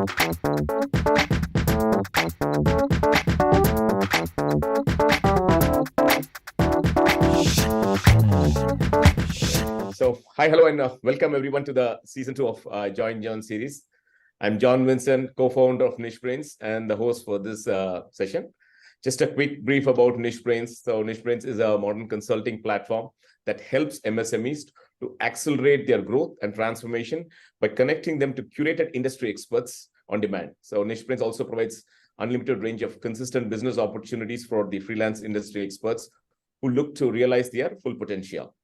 So, hi, hello, and welcome everyone to the season 2 of Join John series. I'm John Vincent, co-founder of NicheBrains and the host for this session. Just a quick brief about NicheBrains. So, NicheBrains is a modern consulting platform that helps MSMEs to accelerate their growth and transformation by connecting them to curated industry experts on demand. So, NicheBrains also provides unlimited range of consistent business opportunities for the freelance industry experts who look to realize their full potential.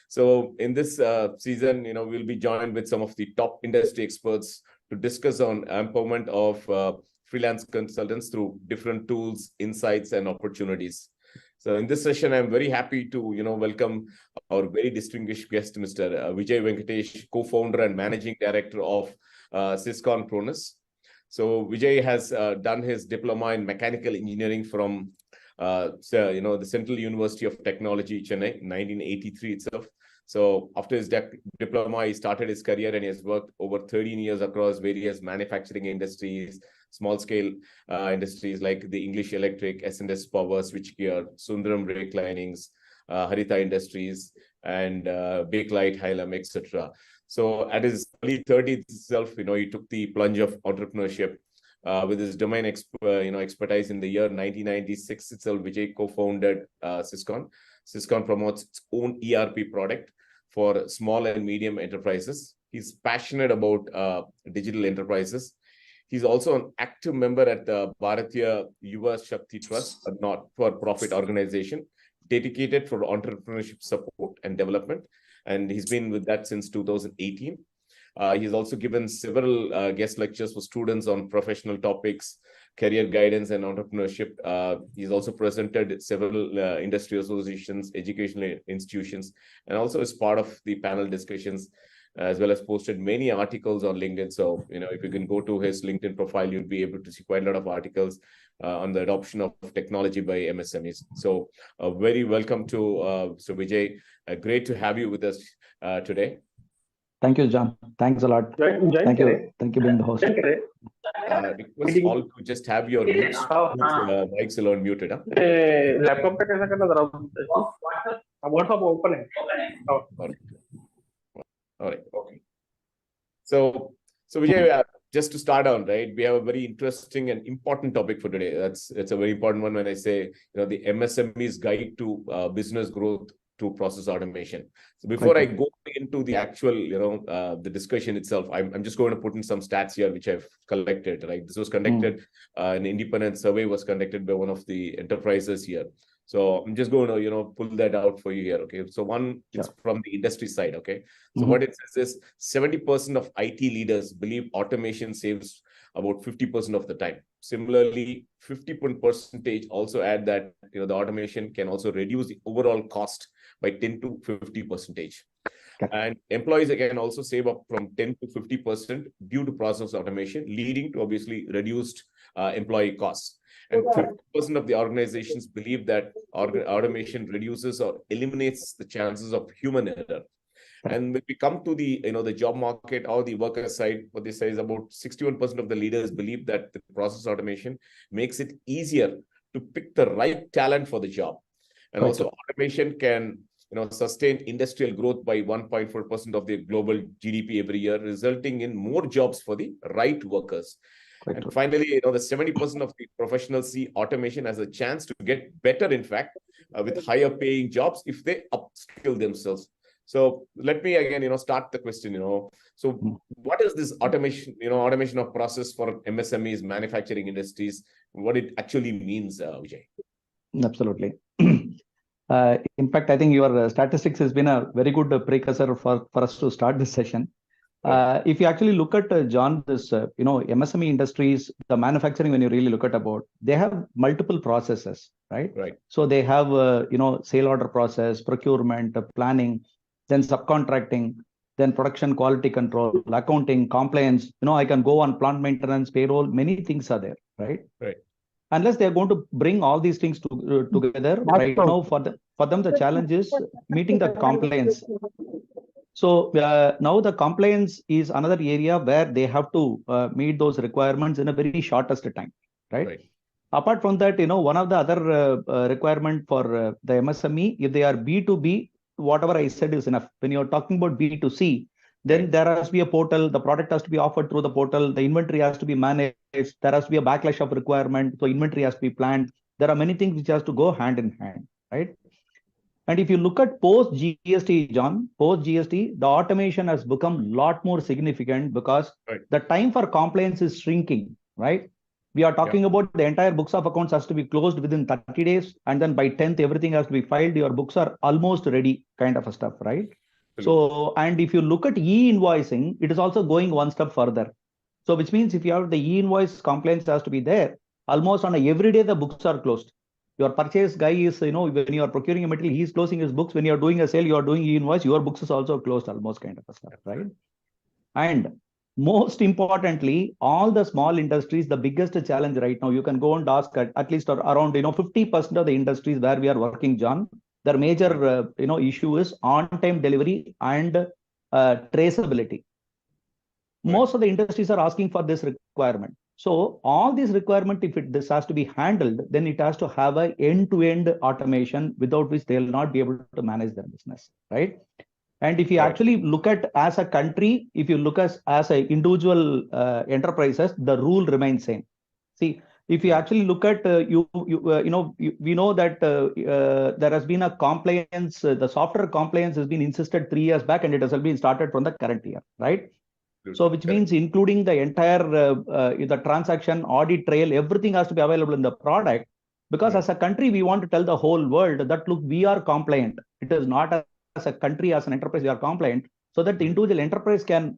So in this season, we'll be joined with some of the top industry experts to discuss on empowerment of freelance consultants through different tools, insights, and opportunities. So in this session, I'm very happy to welcome our very distinguished guest, Mr. Vijay Venkatesh, co-founder and managing director of Syscon Cronus. So Vijay has done his diploma in mechanical engineering from the Central University of Technology, Chennai, 1983 itself. So after his diploma, he started his career and he has worked over 13 years across various manufacturing industries, small-scale industries like the English Electric, S&S Power, Switchgear, Sundaram Brake Linings, Haritha Industries, and Bakelite, Hylam, etc. So at his early 30s itself, he took the plunge of entrepreneurship. With his domain expertise in the year 1996 itself, Vijay co-founded Syscon. Syscon promotes its own ERP product for small and medium enterprises. He's passionate about digital enterprises. He's also an active member at the Bharatiya Yuva Shakti Trust, a not-for-profit organization dedicated for entrepreneurship support and development. And he's been with that since 2018. He's also given several guest lectures for students on professional topics, career guidance, and entrepreneurship. He's also presented several industry associations, educational institutions, and also is part of the panel discussions, as well as posted many articles on LinkedIn. So, if you can go to his LinkedIn profile, you'll be able to see quite a lot of articles on the adoption of technology by MSMEs. So, very welcome to Vijay. Great to have you with us today. Thank you, John. Thanks a lot. Thank you. Thank you being the host. Request all to just have your mics alone muted. Laptop पे कैसा करना जरा WhatsApp open है. All right. Okay. So Vijay, just to start on, right, we have a very interesting and important topic for today. It's a very important one when I say the MSME's guide to business growth to process automation. So before I go into the actual, the discussion itself, I'm just going to put in some stats here, which I've collected, right? This was conducted, an independent survey was conducted by one of the enterprises here. So I'm just going to, pull that out for you here, okay? So one is from the industry side, okay? So what it says is 70% of IT leaders believe automation saves about 50% of the time. Similarly, 50% also add that, the automation can also reduce the overall cost by 10 to 50%. And employees again also save up from 10 to 50% due to process automation, leading to obviously reduced employee costs. And 50% of the organizations believe that automation reduces or eliminates the chances of human error. And when we come to the the job market or the worker side, what they say is about 61% of the leaders believe that the process automation makes it easier to pick the right talent for the job. And also automation can sustain industrial growth by 1.4% of the global GDP every year, resulting in more jobs for the right workers. And finally, the 70% of the professionals see automation as a chance to get better, in fact, with higher paying jobs if they upskill themselves. So let me again, start the question, So what is this automation, automation of process for MSMEs, manufacturing industries, what it actually means, Vijay? Absolutely. In fact, I think your statistics has been a very good precursor for us to start this session. If you actually look at John, this MSME industries, the manufacturing, when you really look at about, they have multiple processes, right? Right. So they have sale order process, procurement, planning, then subcontracting, then production quality control, accounting, compliance. I can go on plant maintenance, payroll. Many things are there, right? Right. Unless they are going to bring all these things together, right now for them the challenge is meeting the compliance. So now the compliance is another area where they have to meet those requirements in a very shortest time, right? Apart from that, one of the other requirement for the MSME, if they are B2B, whatever I said is enough. When you're talking about B2C, then there has to be a portal, the product has to be offered through the portal, the inventory has to be managed, there has to be a backlash of requirement, so inventory has to be planned. There are many things which has to go hand in hand, right? And if you look at post GST, John, post GST, the automation has become a lot more significant because the time for compliance is shrinking, right? We are talking about the entire books of accounts has to be closed within 30 days. And then by 10th, everything has to be filed. Your books are almost ready kind of a stuff, right? So, and if you look at e-invoicing, it is also going one step further. So, which means if you have the e-invoice compliance has to be there, almost on a every day, the books are closed. Your purchase guy is, when you are procuring a material, he's closing his books. When you're doing a sale, you are doing e-invoice, your books is also closed almost kind of a stuff, right? And most importantly, all the small industries, the biggest challenge right now, you can go and ask at least around 50% of the industries where we are working, John, their major issue is on-time delivery and traceability. Most of the industries are asking for this requirement. So all these requirement, if this has to be handled, then it has to have an end-to-end automation without which they will not be able to manage their business, right? And if you actually look at as a country, if you look as a individual enterprises, the rule remains same. See, if you actually look at we know that there has been a compliance, the software compliance has been insisted 3 years back, and it has been started from the current year, right? So which means including the entire the transaction audit trail, everything has to be available in the product, because as a country we want to tell the whole world that look, we are compliant. It is not as a country, as an enterprise, we are compliant, so that the individual enterprise can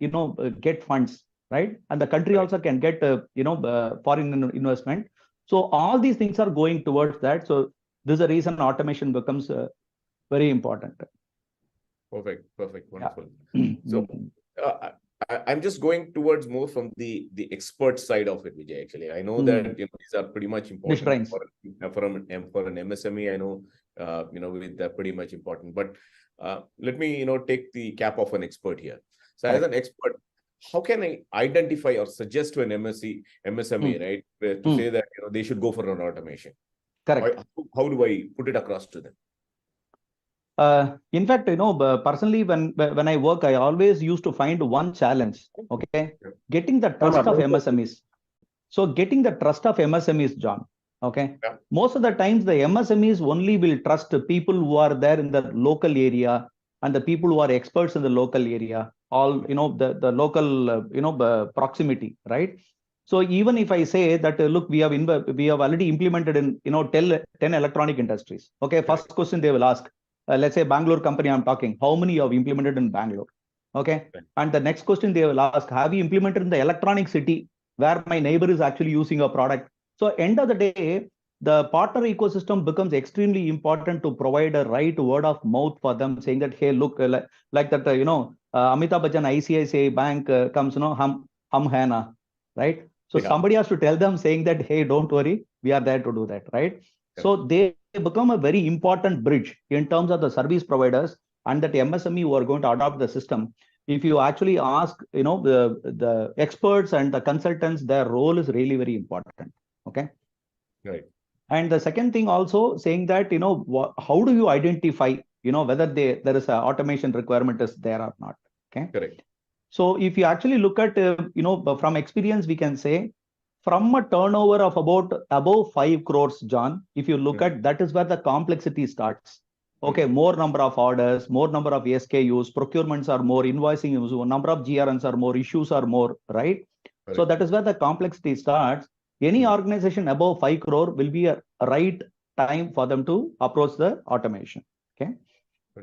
get funds, right? And the country also can get foreign investment. So all these things are going towards that. So this is the reason automation becomes very important. Perfect, wonderful. So I'm just going towards more from the expert side of it, Vijay. Actually, I know that these are pretty much important for an MSME. I know they're pretty much important. But let me take the cap of an expert here. So as an expert, how can I identify or suggest to an MSME, right, to say that they should go for an automation? Correct. How do I put it across to them? In fact, personally, when I work, I always used to find one challenge. Okay, getting the trust of MSMEs. So getting the trust of MSMEs, John. Okay, most of the times the MSMEs only will trust people who are there in the local area and the people who are experts in the local area. All the local proximity, right? So even if I say that look, we have already implemented in 10 electronic industries. Okay, first question they will ask. Let's say Bangalore company I'm talking, how many you have implemented in Bangalore? Okay. And the next question they will ask, have you implemented in the electronic city where my neighbor is actually using a product? So end of the day, the partner ecosystem becomes extremely important to provide a right word of mouth for them, saying that, hey, look, like that, Amitabh Bachchan, ICICI Bank comes, hum hai na, right? So somebody has to tell them saying that, hey, don't worry, we are there to do that, right? So they become a very important bridge in terms of the service providers and that MSME who are going to adopt the system. If you actually ask, the experts and the consultants, their role is really very important. Okay. Right. And the second thing also saying that, how do you identify, whether there is an automation requirement is there or not. Okay. Correct. So if you actually look at, from experience, we can say, from a turnover of above 5 crores, John, if you look at, that is where the complexity starts. Okay, more number of orders, more number of SKUs, procurements are more, invoicing is more, number of GRNs are more, issues are more, right? So that is where the complexity starts. Any organization above 5 crore will be a right time for them to approach the automation. Okay.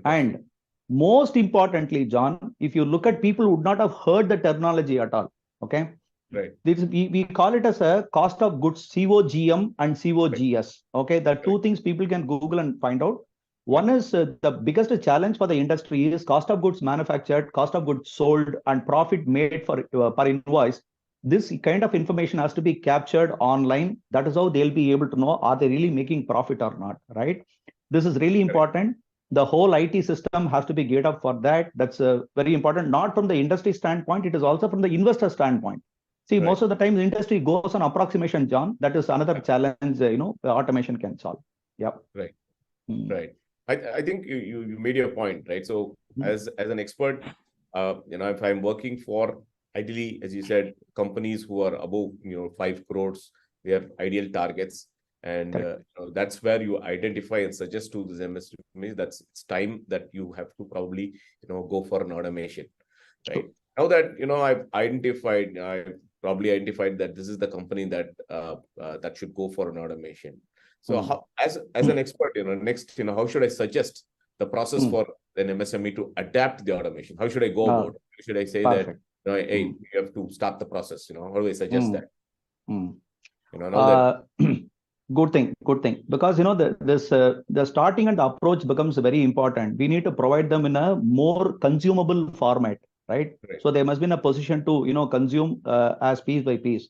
And most importantly, John, if you look at people who would not have heard the terminology at all. Okay. Right. We call it as a cost of goods, COGM and COGS. Okay, the two things people can Google and find out. One is the biggest challenge for the industry is cost of goods manufactured, cost of goods sold, and profit made for per invoice. This kind of information has to be captured online. That is how they'll be able to know, are they really making profit or not, right? This is really important. The whole IT system has to be geared up for that. That's very important, not from the industry standpoint, it is also from the investor standpoint. See, Right. most of the time the industry goes on approximation, John. That is another challenge, automation can solve. Yep. Right. Mm. Right. I think you made your point, right? So as an expert, if I'm working for, ideally, as you said, companies who are above 5 crores, they have ideal targets, and that's where you identify and suggest to this MSMEs that's it's time that you have to probably go for an automation, right? Now that I've probably identified that this is the company that that should go for an automation. So how, as an expert, next, how should I suggest the process for an MSME to adapt the automation? How should I go about it? Should I say that, hey, you have to start the process? How do I suggest that? Now that good thing. Because the starting and the approach becomes very important. We need to provide them in a more consumable format, right? So there must be in a position to consume as piece by piece.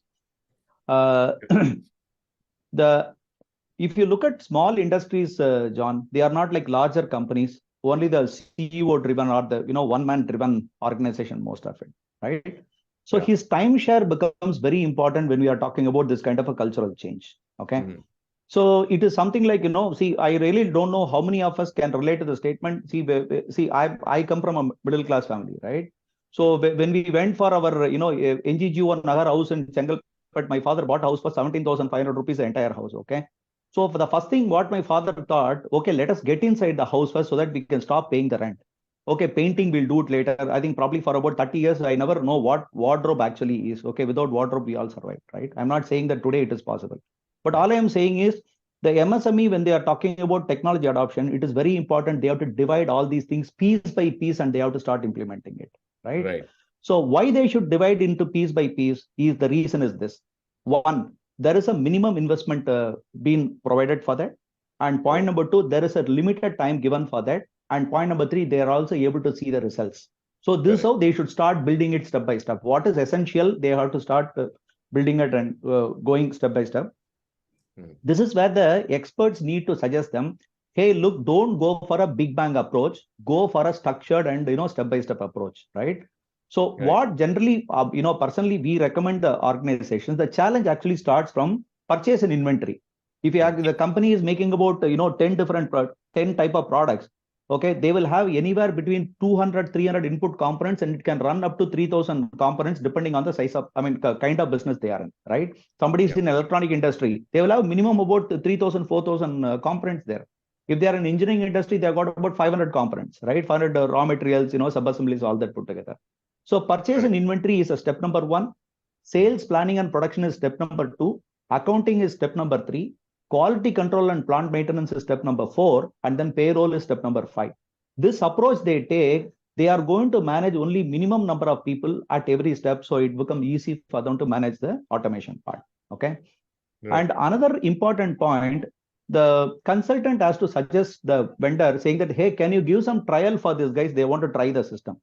If you look at small industries, John, they are not like larger companies. Only the CEO driven or the one man driven organization, most of it, right? So his time share becomes very important when we are talking about this kind of a cultural change. Okay. So it is something like, see, I really don't know how many of us can relate to the statement. See, I come from a middle class family, right? So when we went for our, NGGO Nagar house in Chengalpet, my father bought a house for 17,500 rupees, the entire house. Okay. So for the first thing, what my father thought, okay, let us get inside the house first so that we can stop paying the rent. Okay, painting, we'll do it later. I think probably for about 30 years, I never know what wardrobe actually is. Okay, without wardrobe, we all survived, right? I'm not saying that today it is possible. But all I am saying is the MSME, when they are talking about technology adoption, it is very important. They have to divide all these things piece by piece and they have to start implementing it, right? Right. So why they should divide into piece by piece is the reason is this. One, there is a minimum investment being provided for that. And point number two, there is a limited time given for that. And point number three, they are also able to see the results. So this is how they should start building it step by step. What is essential, they have to start building it and going step by step. This is where the experts need to suggest them, hey, look, don't go for a big bang approach, go for a structured and step by step approach, right? So what generally, personally, we recommend the organizations, the challenge actually starts from purchase and inventory. If the company is making about 10 type of products, okay, they will have anywhere between 200, 300 input components, and it can run up to 3,000 components depending on the size of, kind of business they are in, right? Somebody is in electronic industry, they will have minimum about 3,000, 4,000 components there. If they are in engineering industry, they have got about 500 components, right? 500 raw materials, sub-assemblies, all that put together. So purchase and inventory is a step number 1. Sales, planning and production is step number 2. Accounting is step number 3. Quality control and plant maintenance is step number 4. And then payroll is step number 5. This approach they take, they are going to manage only minimum number of people at every step. So it becomes easy for them to manage the automation part. Okay. And another important point, the consultant has to suggest the vendor saying that, hey, can you give some trial for these guys? They want to try the system.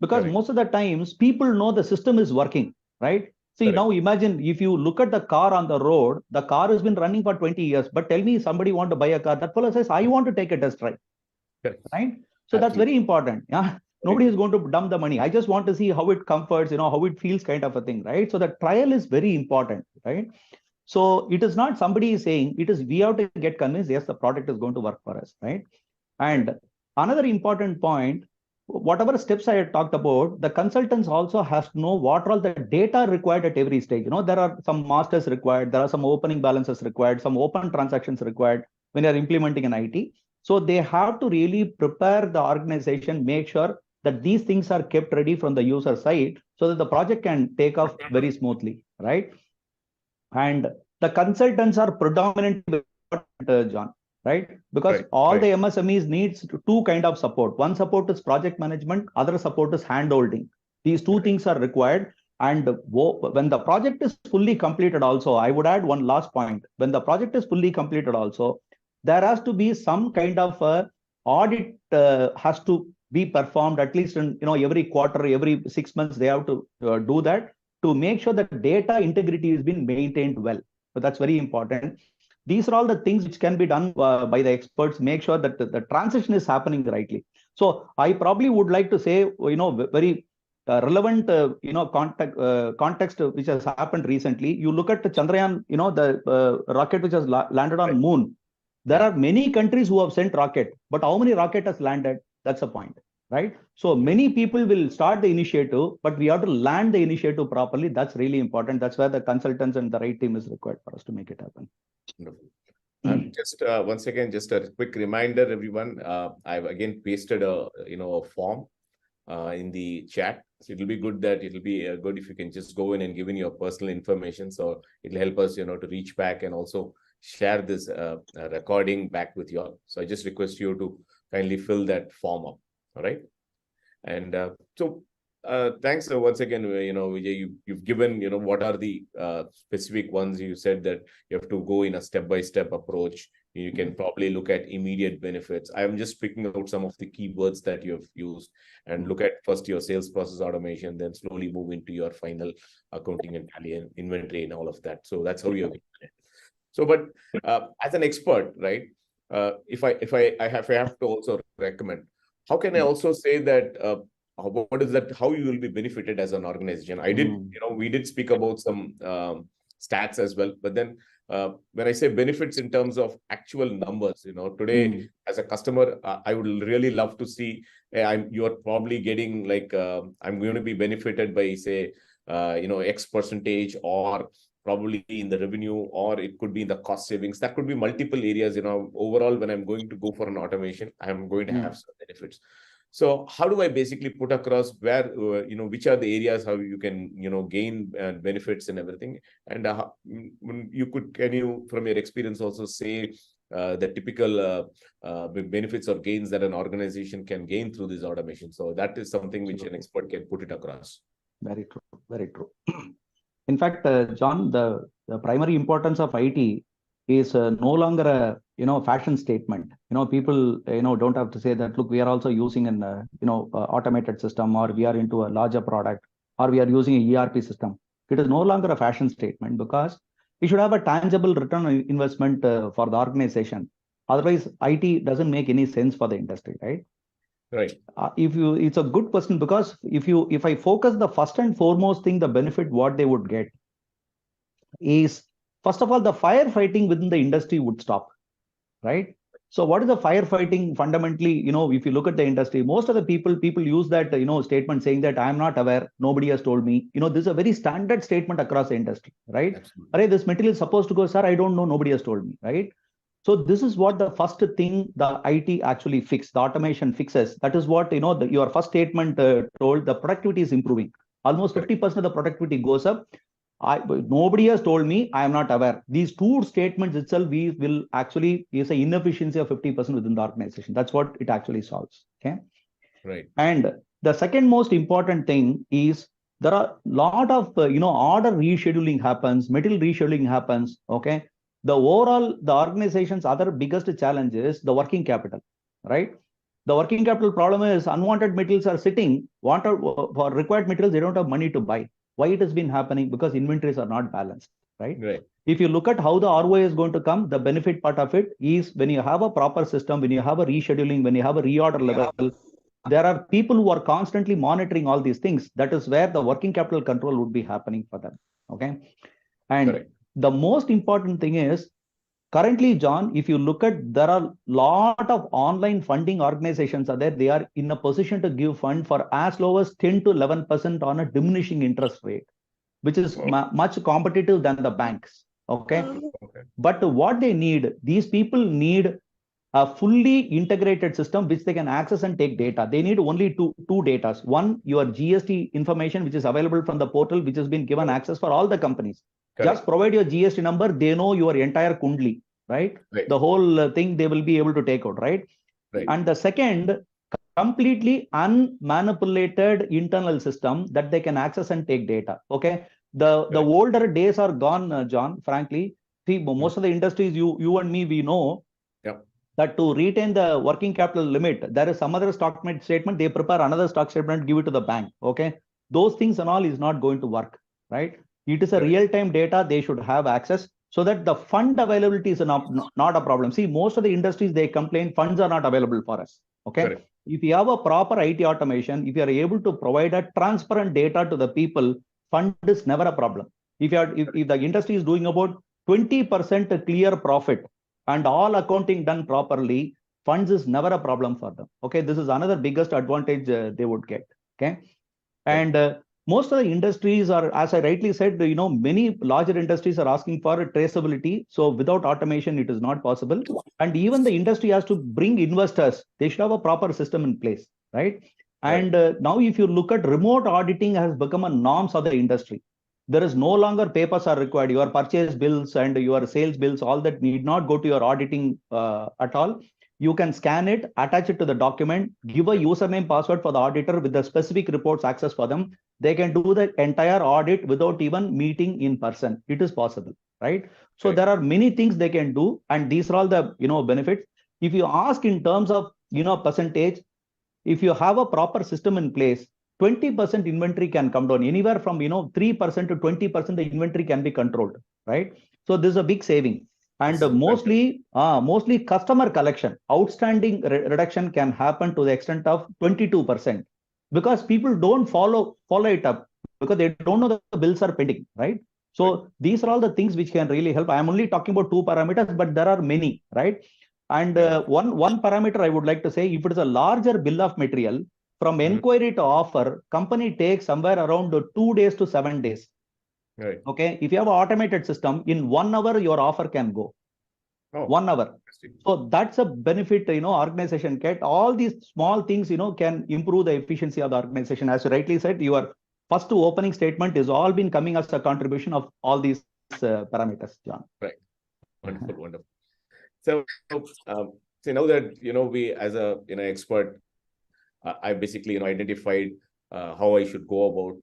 Because most of the times people know the system is working, right? See, now imagine if you look at the car on the road, the car has been running for 20 years, but tell me somebody want to buy a car, that fellow says, I want to take a test drive, right? So that's very important. Yeah. Nobody is going to dump the money. I just want to see how it comforts, how it feels kind of a thing, right? So the trial is very important, right? So it is not somebody is saying, it is we have to get convinced, yes, the product is going to work for us, right? And another important point, whatever steps I had talked about, the consultants also has to know what are all the data required at every stage. There are some masters required, there are some opening balances required, some open transactions required when you're implementing an IT. So they have to really prepare the organization, make sure that these things are kept ready from the user side so that the project can take off very smoothly, right? And the consultants are predominantly, John, right? Because all the MSMEs needs two kind of support. One support is project management, other support is handholding. These two things are required. And when the project is fully completed also, I would add one last point. When the project is fully completed also, there has to be some kind of audit has to be performed at least in every quarter, every 6 months, they have to do that to make sure that data integrity is being maintained well. So that's very important. These are all the things which can be done by the experts, make sure that the transition is happening rightly. So I probably would like to say, very relevant, context which has happened recently. You look at the Chandrayaan, the rocket which has landed on moon. There are many countries who have sent rocket, but how many rocket has landed? That's the point, right? So many people will start the initiative, but we have to land the initiative properly. That's really important. That's where the consultants and the right team is required for us to make it happen. Just once again, just a quick reminder, everyone. I've again pasted a form in the chat. So it'll be good if you can just go in and give in your personal information. So it'll help us, to reach back and also share this recording back with you all. So I just request you to kindly fill that form up. All right. And thanks once again, Vijay, you've given, what are the specific ones. You said that you have to go in a step-by-step approach. You can probably look at immediate benefits. I'm just picking out some of the keywords that you have used and look at first your sales process automation, then slowly move into your final accounting and tally and inventory and all of that. So that's how you're doing it. So, but as an expert, right? If I have to also recommend, how can I also say that what is that? How you will be benefited as an organization? I did, we did speak about some stats as well, but then when I say benefits in terms of actual numbers, today as a customer, I would really love to see. You're probably getting like I'm going to be benefited by say X percentage, or probably in the revenue, or it could be in the cost savings. That could be multiple areas. Overall, when I'm going to go for an automation, I'm going to have some benefits. So how do I basically put across where, which are the areas how you can, gain benefits and everything? And can you, from your experience, also say the typical benefits or gains that an organization can gain through this automation? So that is something which an expert can put it across. Very true. Very true. In fact, John, the primary importance of IT is no longer a fashion statement. People don't have to say that, look, we are also using an automated system, or we are into a larger product, or we are using a ERP system. It is no longer a fashion statement, because we should have a tangible return on investment for the organization. Otherwise, IT doesn't make any sense for the industry, right? Right. It's a good question, because if I focus the first and foremost thing, the benefit what they would get is, first of all, the firefighting within the industry would stop, right? So what is the firefighting fundamentally? If you look at the industry, most of the people use that statement saying that I'm not aware, nobody has told me. This is a very standard statement across the industry, right? Absolutely. This material is supposed to go, sir, I don't know, nobody has told me, right? So this is what the first thing the IT actually fixes, the automation fixes. That is what, your first statement told, the productivity is improving. Almost 50% of the productivity goes up. Nobody has told me, I am not aware. These two statements itself will actually is an inefficiency of 50% within the organization. That's what it actually solves. Okay. Right. And the second most important thing is there are a lot of order rescheduling happens, material rescheduling happens. Okay. The organization's other biggest challenge is the working capital, right? The working capital problem is unwanted materials are sitting, for required materials, they don't have money to buy. Why it has been happening? Because inventories are not balanced, right? Right. If you look at how the ROI is going to come, the benefit part of it is when you have a proper system, when you have a rescheduling, when you have a reorder level, there are people who are constantly monitoring all these things. That is where the working capital control would be happening for them. Okay. And correct. The most important thing is, currently, John, if you look at, there are a lot of online funding organizations are there. They are in a position to give fund for as low as 10 to 11% on a diminishing interest rate, which is much competitive than the banks. Okay. But what they need, these people need a fully integrated system which they can access and take data. They need only two data. One, your GST information, which is available from the portal, which has been given access for all the companies. Correct. Just provide your GST number. They know your entire kundli, right? The whole thing they will be able to take out, right? And the second, completely unmanipulated internal system that they can access and take data. Okay. The older days are gone, John, frankly. See, most of the industries, you and me, we know that to retain the working capital limit, there is some other stock statement, they prepare another stock statement, give it to the bank. Okay. Those things and all is not going to work, right? It is a real-time data. They should have access. so that the fund availability is not a problem. See, most of the industries, they complain funds are not available for us. Okay. Correct. If you have a proper IT automation, if you are able to provide a transparent data to the people, fund is never a problem. If the industry is doing about 20% clear profit and all accounting done properly, funds is never a problem for them. Okay. This is another biggest advantage they would get. Okay. And most of the industries are, as I rightly said, many larger industries are asking for traceability. So without automation, it is not possible. And even the industry has to bring investors. They should have a proper system in place, right? And now if you look at remote auditing has become a norm of the industry. There is no longer papers are required. Your purchase bills and your sales bills, all that need not go to your auditing at all. You can scan it, attach it to the document, give a username, password for the auditor with the specific reports access for them. They can do the entire audit without even meeting in person. It is possible, right? So there are many things they can do, and these are all the benefits. If you ask in terms of percentage, if you have a proper system in place, 20% inventory can come down. Anywhere from 3% to 20% the inventory can be controlled, right? So this is a big saving. And mostly customer collection, outstanding reduction can happen to the extent of 22%, because people don't follow it up because they don't know the bills are pending, right? So these are all the things which can really help. I am only talking about 2 parameters, but there are many, right? And one parameter I would like to say, if it is a larger bill of material, from inquiry to offer, company takes somewhere around 2 days to 7 days. Right. Okay. If you have an automated system, in 1 hour, your offer can go. 1 hour. So that's a benefit, organization get. All these small things, can improve the efficiency of the organization. As you rightly said, your first opening statement is all been coming as a contribution of all these parameters, John. Right. Wonderful, wonderful. So now that, we as a, expert, I basically, identified how I should go about.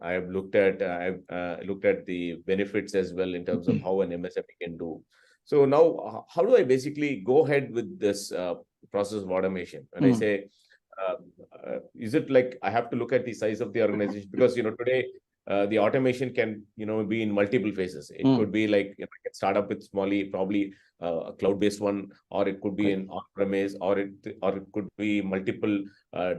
I've looked at the benefits as well in terms of how an MSME can do. So now, how do I basically go ahead with this process of automation? When I say, is it like I have to look at the size of the organization? Because today the automation can be in multiple phases. It could be like I can start up with probably a cloud-based one, or it could be in on-premise, or it could be multiple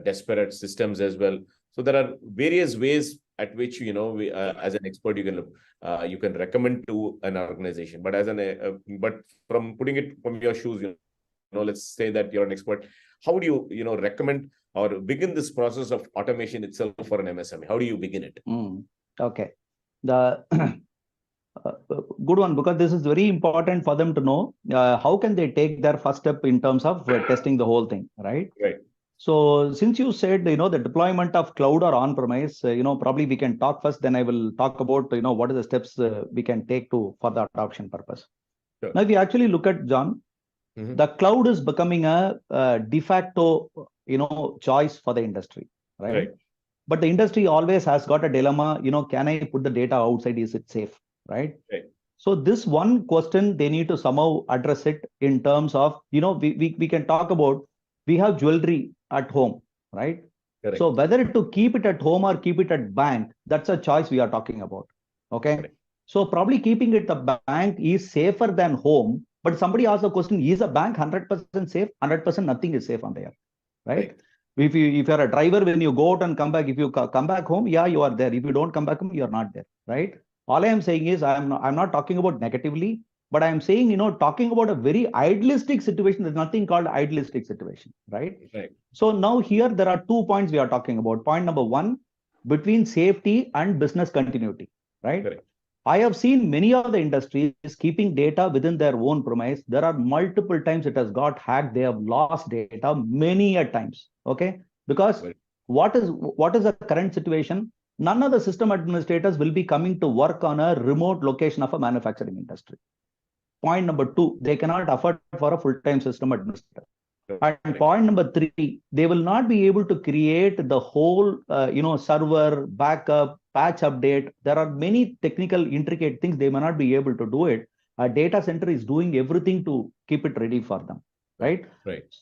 disparate systems as well. So there are various ways at which we, as an expert, you can recommend to an organization. But but from putting it from your shoes, let's say that you're an expert. How would you recommend or begin this process of automation itself for an MSME? How do you begin it? Okay, the good one, because this is very important for them to know how can they take their first step in terms of testing the whole thing, right? Right. So since you said, the deployment of cloud or on-premise, probably we can talk first, then I will talk about, what are the steps we can take for the adoption purpose. Sure. Now, if you actually look at, John, the cloud is becoming a de facto, choice for the industry, right? But the industry always has got a dilemma, can I put the data outside? Is it safe, right? So this one question, they need to somehow address it in terms of, we can talk about, we have jewelry at home, right? Correct. So whether to keep it at home or keep it at bank, that's a choice we are talking about. Okay. Correct. So probably keeping it at the bank is safer than home. But somebody asked the question, is a bank 100% safe? 100% nothing is safe on there, right? If you're a driver, when you go out and come back, if you come back home, yeah, you are there. If you don't come back home, you're not there, right? All I am saying is I'm not talking about negatively, but I am saying, talking about a very idealistic situation. There's nothing called idealistic situation, right? So now here, there are 2 points we are talking about. Point number 1, between safety and business continuity, right? I have seen many of the industries keeping data within their own premise. There are multiple times it has got hacked. They have lost data many a times. Okay. Because what is the current situation? None of the system administrators will be coming to work on a remote location of a manufacturing industry. Point number 2, they cannot afford for a full-time system administrator. And point number 3, they will not be able to create the whole, server, backup, patch update. There are many technical, intricate things. They may not be able to do it. A data center is doing everything to keep it ready for them, right?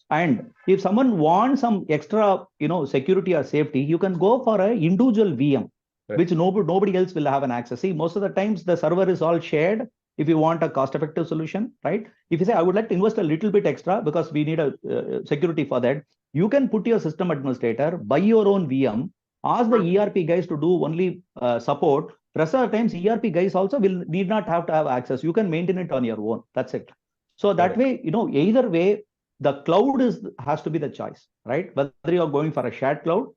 And if someone wants some extra, security or safety, you can go for an individual VM, which nobody else will have an access. See, most of the times the server is all shared. if you want a cost-effective solution, right? If you say, I would like to invest a little bit extra because we need a security for that, you can put your system administrator, buy your own VM, ask the ERP guys to do only support. Rest of the times, ERP guys also need not have to have access. You can maintain it on your own. That's it. So that way, either way, the cloud has to be the choice, right? Whether you're going for a shared cloud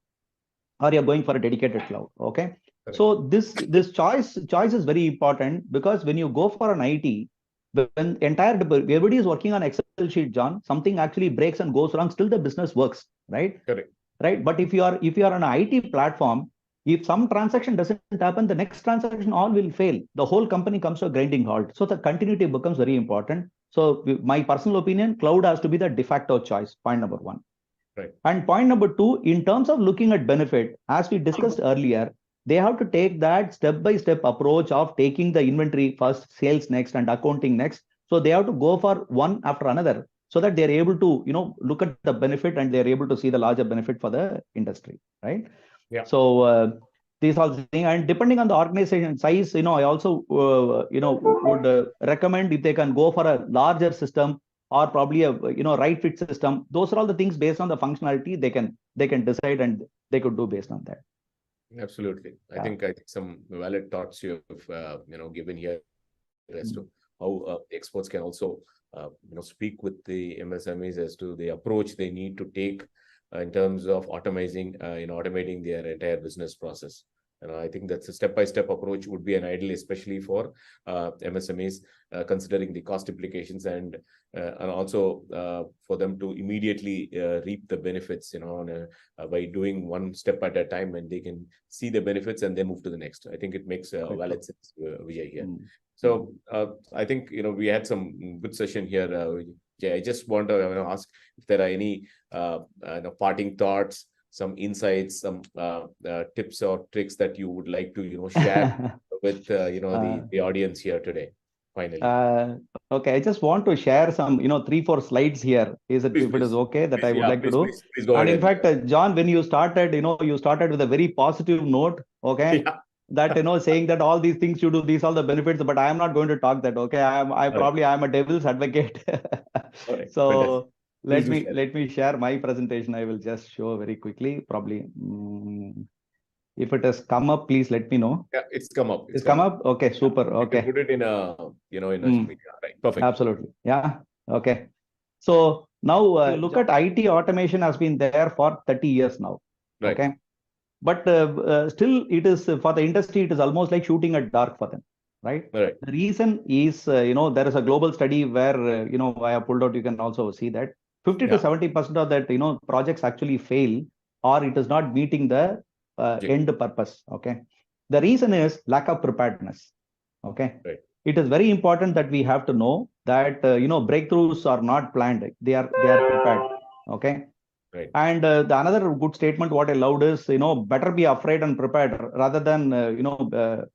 or you're going for a dedicated cloud. Okay. Correct. So this choice is very important, because when you go for an IT, when everybody is working on Excel sheet, John, something actually breaks and goes wrong, still the business works, right? Correct. Right. But if you are on an IT platform, if some transaction doesn't happen, the next transaction all will fail. The whole company comes to a grinding halt. So the continuity becomes very important. So my personal opinion, cloud has to be the de facto choice. Point number one. Right. And point number two, in terms of looking at benefit, as we discussed earlier, they have to take that step-by-step approach of taking the inventory first, sales next, and accounting next. So they have to go for one after another, so that they're able to, look at the benefit and they're able to see the larger benefit for the industry, right? Yeah. So these all things, and depending on the organization size, I also, would recommend if they can go for a larger system or probably a, right fit system. Those are all the things based on the functionality they can decide, and they could do based on that. Absolutely. I think some valid thoughts you have, given here as to how experts can also, speak with the MSMEs as to the approach they need to take in terms of automating their entire business process. And I think that's a step-by-step approach would be an ideal, especially for MSMEs, considering the cost implications and also for them to immediately reap the benefits, by doing one step at a time, and they can see the benefits and then move to the next. I think it makes valid sense, Vijay, here. So I think, we had some good session here. I just want to ask if there are any parting thoughts, some insights, some tips or tricks that you would like to share with the audience here today. Finally, okay, I just want to share some 3-4 slides here. If it is okay that I would like to do. Please go and ahead. In fact, John, when you started, you started with a very positive note. Okay. Yeah. That saying that all these things you do, these all the benefits, but I am not going to talk that. Okay, I probably am a devil's advocate. Right. So let me share my presentation. I will just show very quickly. Probably if it has come up, please let me know. Yeah, it's come up. It's come up. Okay, super. Okay, put it in a media. Right. Perfect. Absolutely. Yeah. Okay. So now look at IT automation has been there for 30 years now. Right. Okay. But still, it is for the industry, it is almost like shooting at dark for them, right? Right. The reason is, there is a global study where, I have pulled out, you can also see that 50 to 70% of that, projects actually fail, or it is not meeting the end purpose. Okay. The reason is lack of preparedness. Okay. Right. It is very important that we have to know that, breakthroughs are not planned. They are prepared. Okay. Right. And the another good statement what I loved is, better be afraid and prepared rather than,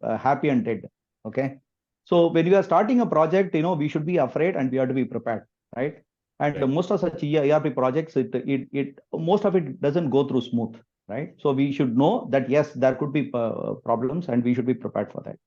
happy and dead. Okay. So when you are starting a project, we should be afraid and we have to be prepared. Right. And most of such ERP projects, most of it doesn't go through smooth. Right. So we should know that, yes, there could be problems and we should be prepared for that.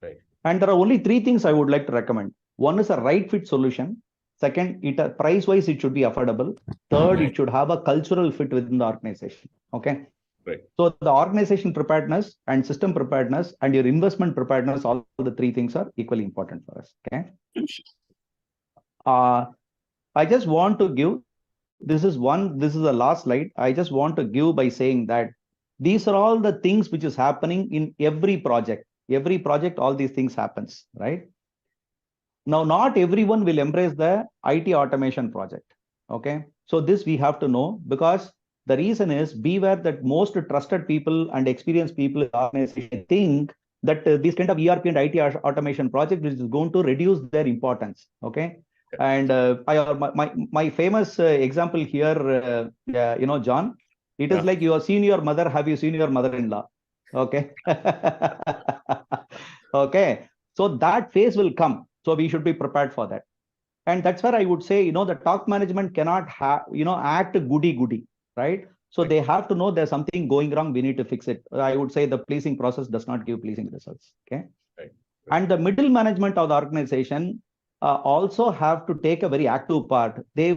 Right. And there are only 3 things I would like to recommend. One is a right fit solution. Second, price-wise, it should be affordable. Third, it should have a cultural fit within the organization. Okay. Right. So the organization preparedness and system preparedness and your investment preparedness, all the 3 things are equally important for us. Okay. I just want to give, this is the last slide. I just want to give by saying that these are all the things which is happening in every project. Every project, all these things happens, right? Now, not everyone will embrace the IT automation project. Okay. So this we have to know, because the reason is, beware that most trusted people and experienced people in the organization think that this kind of ERP and IT automation project is going to reduce their importance. Okay. And my famous example here, John, it is like you have seen your mother. Have you seen your mother-in-law? Okay. Okay. So that phase will come. So we should be prepared for that. And that's where I would say, the top management cannot act goody-goody, right? So they have to know there's something going wrong. We need to fix it. I would say the pleasing process does not give pleasing results. Okay. Right. And the middle management of the organization also have to take a very active part. They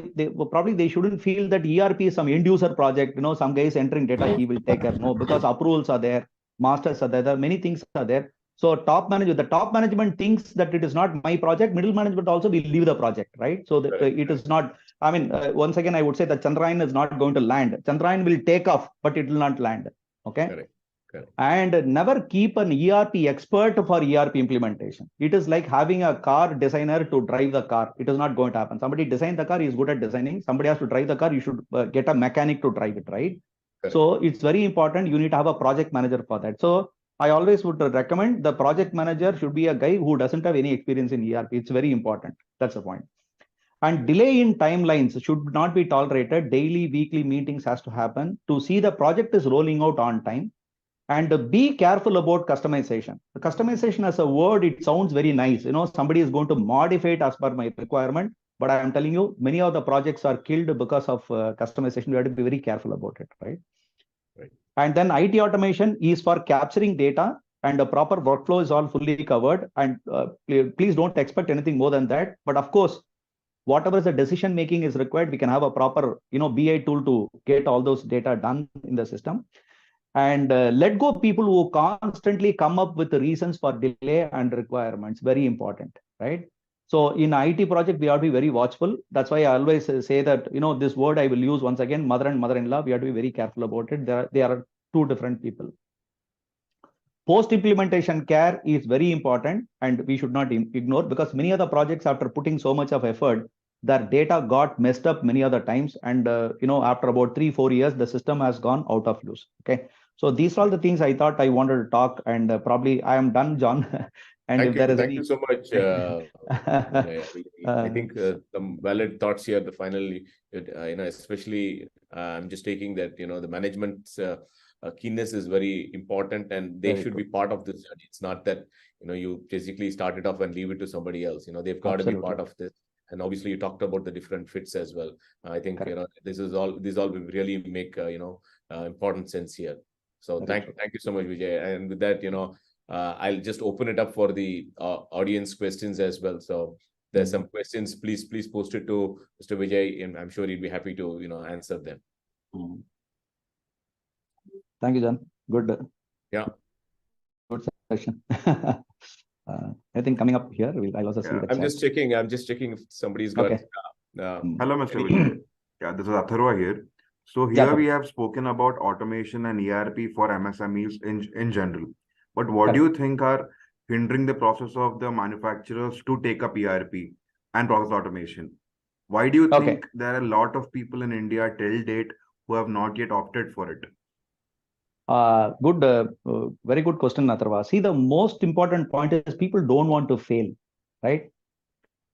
shouldn't feel that ERP is some end user project. Some guys entering data, he will take care. No, because approvals are there, masters are there, many things are there. So the top management thinks that it is not my project. Middle management also will leave the project, right? So that it is not. I mean, once again, I would say that Chandrayaan is not going to land. Chandrayaan will take off, but it will not land. Okay. Correct. And never keep an ERP expert for ERP implementation. It is like having a car designer to drive the car. It is not going to happen. Somebody designed the car, he is good at designing. Somebody has to drive the car, you should get a mechanic to drive it, right? Correct. So it's very important. You need to have a project manager for that. So I always would recommend the project manager should be a guy who doesn't have any experience in ERP. It's very important. That's the point. And delay in timelines should not be tolerated. Daily, weekly meetings has to happen to see the project is rolling out on time. And be careful about customization. The customization as a word, it sounds very nice. Somebody is going to modify it as per my requirement. But I am telling you, many of the projects are killed because of customization. We have to be very careful about it, right? Right. And then IT automation is for capturing data, and the proper workflow is all fully covered. And please don't expect anything more than that. But of course, whatever the decision making is required, we can have a proper, BI tool to get all those data done in the system. And let go people who constantly come up with the reasons for delay and requirements. Very important, right? So in IT project, we have to be very watchful. That's why I always say that, this word I will use once again, mother and mother-in-law, we have to be very careful about it. They are two different people. Post-implementation care is very important, and we should not ignore, because many of the projects, after putting so much of effort, their data got messed up many other times. And, after about 3-4 years, the system has gone out of use. Okay. So these are all the things I thought I wanted to talk, and probably I am done, John. And thank you so much. I think some valid thoughts here. The finally, especially I'm just taking that the management's keenness is very important, and they should be part of this journey. It's not that you basically start it off and leave it to somebody else. They've got to be part of this. And obviously, you talked about the different fits as well. I think these all will really make important sense here. So thank you so much, Vijay. And with that, I'll just open it up for the audience questions as well. So there's some questions. Please post it to Mr. Vijay, and I'm sure he'd be happy to answer them. Thank you, John. Good. Yeah. Good session. I think coming up here, I'll also see that. I'm just checking if somebody's got. Okay. Hello, Mr. Vijay. Yeah, this is Atharva here. So here we have spoken about automation and ERP for MSMEs in general. But what do you think are hindering the process of the manufacturers to take up ERP and process automation? Why do you think there are a lot of people in India till date who have not yet opted for it? Very good question, Atharva. See, the most important point is people don't want to fail, right?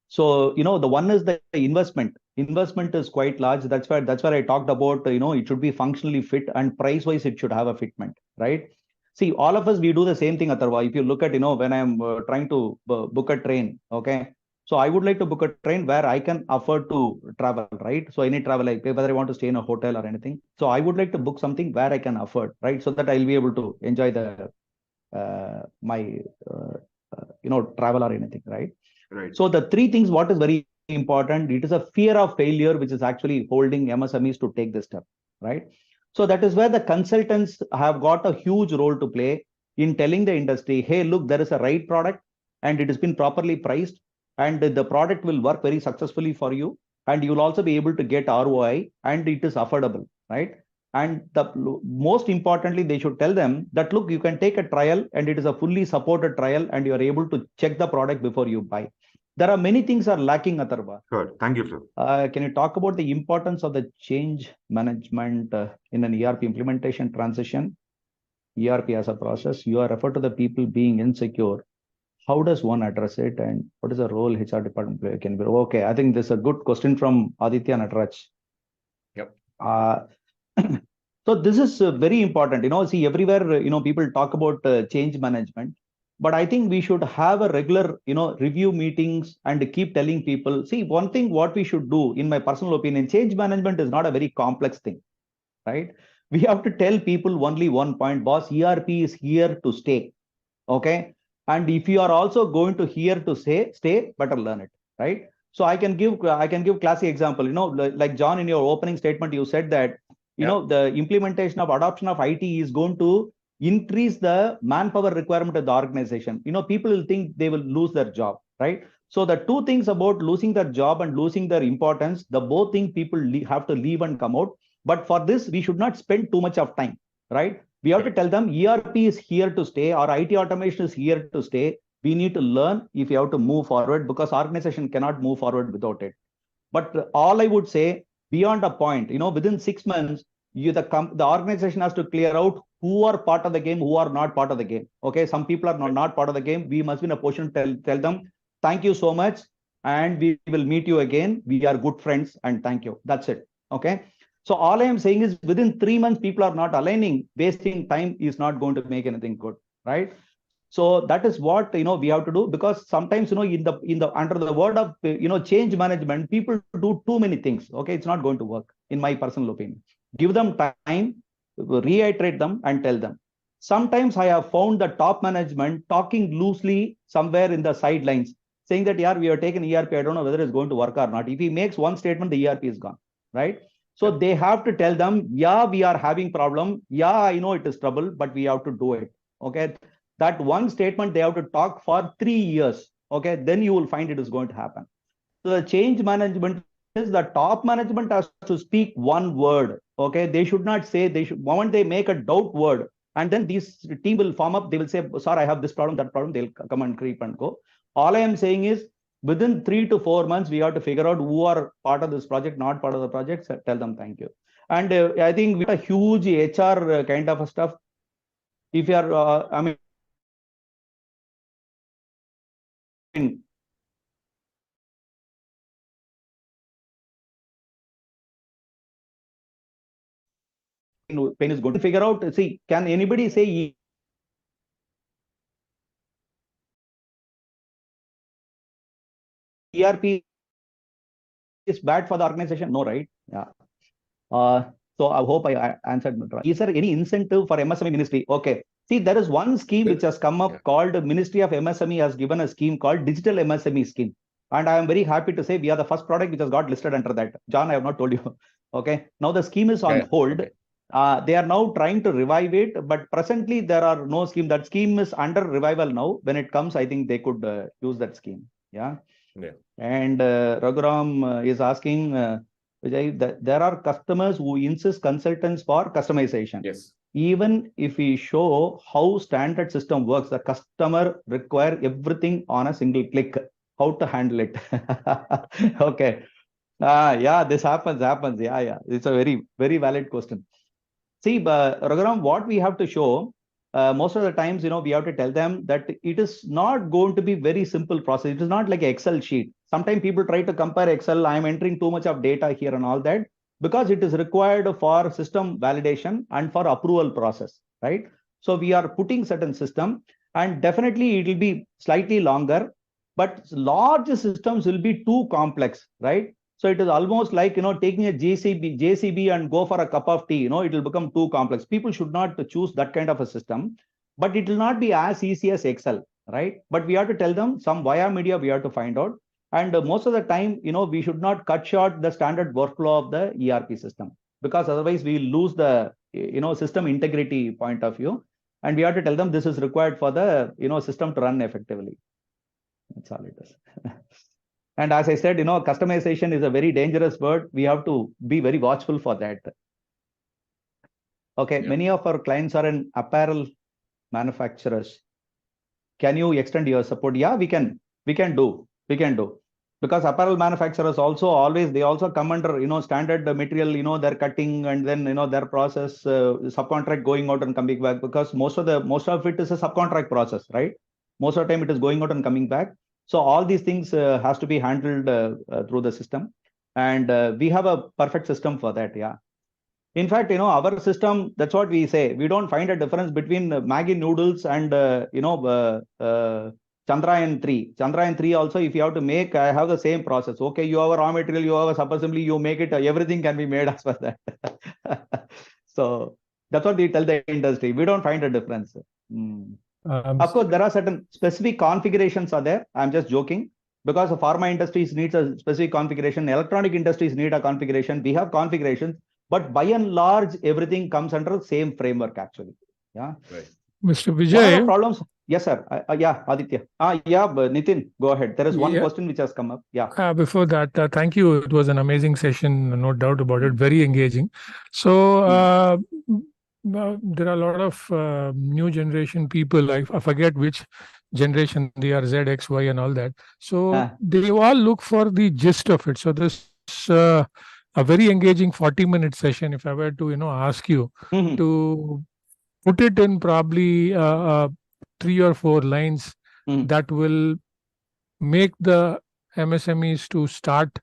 So, the one is the investment. Investment is quite large. That's where I talked about, it should be functionally fit, and price-wise, it should have a fitment, right? See, all of us, we do the same thing, Atharva. If you look at, when I'm trying to book a train, okay? So I would like to book a train where I can afford to travel, right? So any travel I pay, whether I want to stay in a hotel or anything. So I would like to book something where I can afford, right? So that I'll be able to enjoy the my travel or anything, right? Right. So the three things, what is very important, it is a fear of failure, which is actually holding MSMEs to take this step, right? So that is where the consultants have got a huge role to play in telling the industry, hey, look, there is a right product and it has been properly priced, and the product will work very successfully for you, and you will also be able to get ROI, and it is affordable, right? And most importantly, they should tell them that, look, you can take a trial, and it is a fully supported trial, and you are able to check the product before you buy. There are many things are lacking, Atharva. Sure. Thank you, sir. Can you talk about the importance of the change management in an ERP implementation transition? ERP as a process, you are referred to the people being insecure. How does one address it, and what is the role HR department play? Can be okay. I think this is a good question from Aditya Nataraj. Yep. So this is very important. See, everywhere, people talk about change management, but I think we should have a regular, review meetings and keep telling people. See, one thing what we should do, in my personal opinion, change management is not a very complex thing, right? We have to tell people only one point, boss, ERP is here to stay. Okay. And if you are also going to here to say stay, better learn it, right? So I can give classic example. Like John, in your opening statement, you said that the implementation of adoption of IT is going to increase the manpower requirement of the organization. People will think they will lose their job, right? So the two things about losing their job and losing their importance, the both things people have to leave and come out. But for this, we should not spend too much of time, right? We have to tell them ERP is here to stay, or IT automation is here to stay. We need to learn if you have to move forward, because organization cannot move forward without it. But all I would say, beyond a point, within 6 months, the organization has to clear out who are part of the game, who are not part of the game. Okay, some people are not part of the game. We must be in a position to tell them, thank you so much, and we will meet you again. We are good friends, and thank you. That's it. Okay. So all I am saying is, within 3 months, people are not aligning. Wasting time is not going to make anything good, right? So that is what we have to do, because sometimes in the under the word of change management, people do too many things. Okay, it's not going to work, in my personal opinion. Give them time, reiterate them, and tell them. Sometimes I have found the top management talking loosely somewhere in the sidelines, saying that, yeah, we have taken ERP. I don't know whether it's going to work or not. If he makes one statement, the ERP is gone, right? So they have to tell them, yeah, we are having problem. Yeah, I know it is trouble, but we have to do it. Okay. That one statement, they have to talk for 3 years. Okay. Then you will find it is going to happen. So the change management is the top management has to speak one word. Okay. They should not say, moment they make a doubt word, and then this team will form up. They will say, sir, I have this problem, that problem. They'll come and creep and go. All I am saying is, within 3 to 4 months, we have to figure out who are part of this project, not part of the project. So tell them thank you. And I think we have a huge HR kind of a stuff. If you are, pain is going to figure out. See, can anybody say ERP is bad for the organization? No, right? Yeah. So I hope I answered. Is there any incentive for MSME ministry? Okay. See, there is one scheme which has come up called Ministry of MSME has given a scheme called Digital MSME Scheme. And I am very happy to say we are the first product which has got listed under that. John, I have not told you. Okay. Now the scheme is on hold. Okay. They are now trying to revive it, but presently there are no scheme. That scheme is under revival now. When it comes, I think they could use that scheme. Yeah. And Raghuram is asking, Vijay, there are customers who insist consultants for customization. Yes. Even if we show how standard system works, the customer require everything on a single click. How to handle it? Okay. Yeah, this happens. Yeah. It's a very, very valid question. See, Raghuram, what we have to show, most of the times, we have to tell them that it is not going to be very simple process. It is not like an Excel sheet. Sometimes people try to compare Excel. I am entering too much of data here and all that, because it is required for system validation and for approval process, right? So we are putting certain system, and definitely it will be slightly longer, but large systems will be too complex, right? So it is almost like, taking a JCB and go for a cup of tea, it will become too complex. People should not choose that kind of a system, but it will not be as easy as Excel, right? But we have to tell them some via media, we have to find out. And most of the time, we should not cut short the standard workflow of the ERP system, because otherwise we lose the, system integrity point of view. And we have to tell them this is required for the, system to run effectively. That's all it is. And as I said, customization is a very dangerous word. We have to be very watchful for that. Okay, many of our clients are in apparel manufacturers. Can you extend your support? Yeah, we can do. Because apparel manufacturers they also come under, standard material, they're cutting, and then, their process, subcontract going out and coming back, because most of it is a subcontract process, right? Most of the time it is going out and coming back. So all these things has to be handled through the system, and we have a perfect system for that. Yeah. In fact, our system, that's what we say. We don't find a difference between Maggi noodles and, Chandrayaan 3. Chandrayaan 3 also, if you have to make, I have the same process. Okay, you have a raw material, you have a subassembly, you make it, everything can be made as per that. So that's what we tell the industry. We don't find a difference. Of course, there are certain specific configurations are there. I'm just joking because the pharma industries needs a specific configuration. Electronic industries need a configuration. We have configurations, but by and large, everything comes under the same framework actually. Yeah. Right. Mr. One of the Vijay, problems. Yes, sir. Yeah, Aditya. Nitin, go ahead. There is one question which has come up. Yeah. before that, thank you. It was an amazing session, no doubt about it. Very engaging. So there are a lot of new generation people. I forget which generation they are, Z, X, Y, and all that. So they all look for the gist of it. So this a very engaging 40-minute session. If I were to ask you to put it in probably 3 or 4 lines that will make the MSMEs to start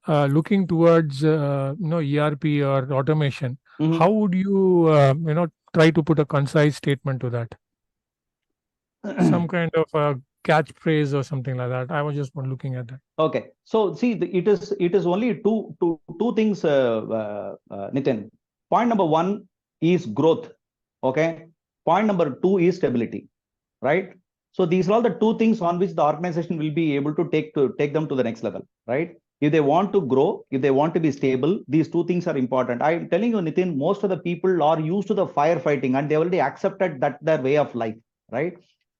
looking towards ERP or automation. How would you try to put a concise statement to that? Some kind of a catchphrase or something like that. I was just looking at that. Okay, so see, it is only two things, Nitin. Point number 1 is growth. Okay. Point number 2 is stability. Right. So these are all the 2 things on which the organization will be able to take them to the next level. Right. If they want to grow, if they want to be stable, these 2 things are important. I'm telling you, Nitin, most of the people are used to the firefighting and they already accepted that their way of life. Right.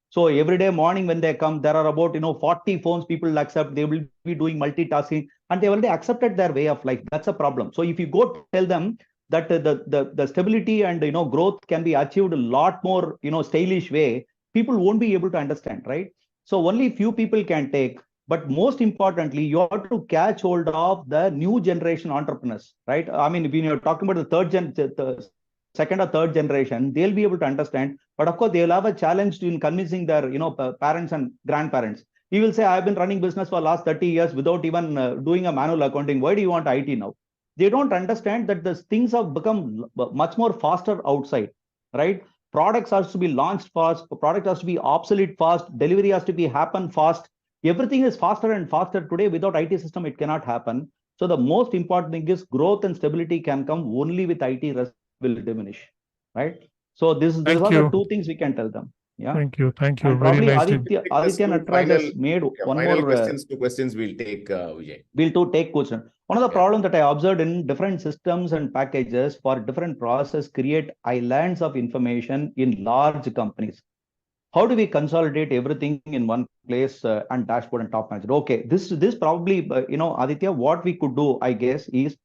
So every day morning when they come, there are about 40 phones people accept. They will be doing multitasking and they already accepted their way of life. That's a problem. So if you go tell them that the stability and growth can be achieved a lot more stylish way, people won't be able to understand, right? So only few people can take. But most importantly, you have to catch hold of the new generation entrepreneurs, right? I mean, when you're talking about the second or third generation, they'll be able to understand. But of course, they'll have a challenge in convincing their parents and grandparents. He will say, I've been running business for the last 30 years without even doing a manual accounting. Why do you want IT now? They don't understand that the things have become much more faster outside, right? Products has to be launched fast. Product has to be obsolete fast. Delivery has to be happen fast. Everything is faster and faster today. Without IT system, it cannot happen. So the most important thing is growth and stability can come only with IT. Rest will diminish, right? So these are the 2 things we can tell them. Yeah. Thank you. And Very probably nice. Aditya Natraj has made one final more questions. 2 questions we'll take, Vijay. We'll take questions. One of the problems that I observed in different systems and packages for different processes create islands of information in large companies. How do we consolidate everything in one place and dashboard and top management? Okay, this probably Aditya, what we could do, I guess, is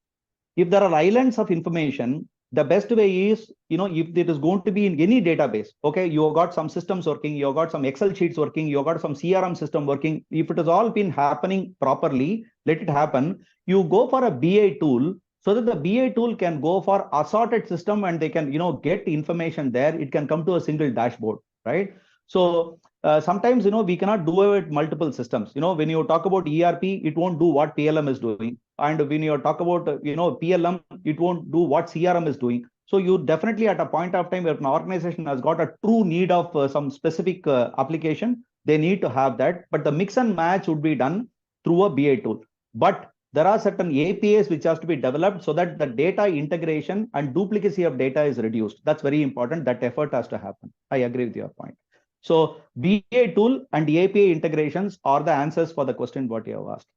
if there are islands of information, the best way is, if it is going to be in any database, okay, you have got some systems working, you have got some Excel sheets working, you have got some CRM system working. If it has all been happening properly, let it happen. You go for a BI tool so that the BI tool can go for assorted system and they can, get information there. It can come to a single dashboard, right? So sometimes, we cannot do it with multiple systems. When you talk about ERP, it won't do what PLM is doing. And when you talk about, PLM, it won't do what CRM is doing. So you definitely at a point of time, if an organization has got a true need of some specific application, they need to have that. But the mix and match would be done through a BI tool. But there are certain APIs which has to be developed so that the data integration and duplicacy of data is reduced. That's very important. That effort has to happen. I agree with your point. So BA tool and API integrations are the answers for the question what you have asked.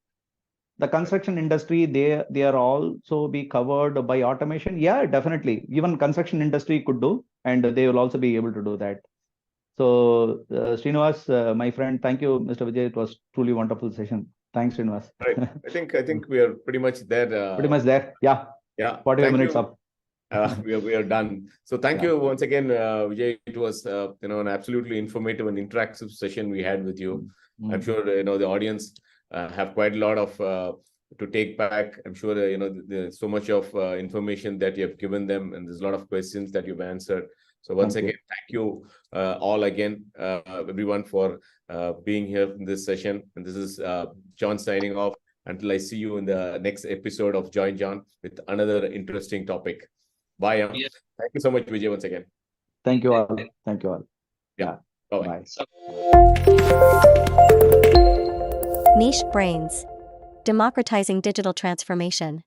The construction industry, they are also be covered by automation. Yeah, definitely. Even construction industry could do, and they will also be able to do that. So Srinivas, my friend, thank you, Mr. Vijay. It was truly wonderful session. Thanks, Srinivas. Right. I think we are pretty much there. Pretty much there. Yeah. Yeah. 45 minutes up. We are done. So thank you once again, Vijay. It was an absolutely informative and interactive session we had with you. I'm sure the audience have quite a lot of to take back. I'm sure there's so much of information that you have given them, and there's a lot of questions that you've answered. So once again, thank you all again, everyone, for being here in this session. And this is John signing off until I see you in the next episode of Join John with another interesting topic. Bye. Thank you so much, Vijay, once again. Thank you all. Thank you all. Yeah. Bye. Niche Brains. Democratizing digital transformation.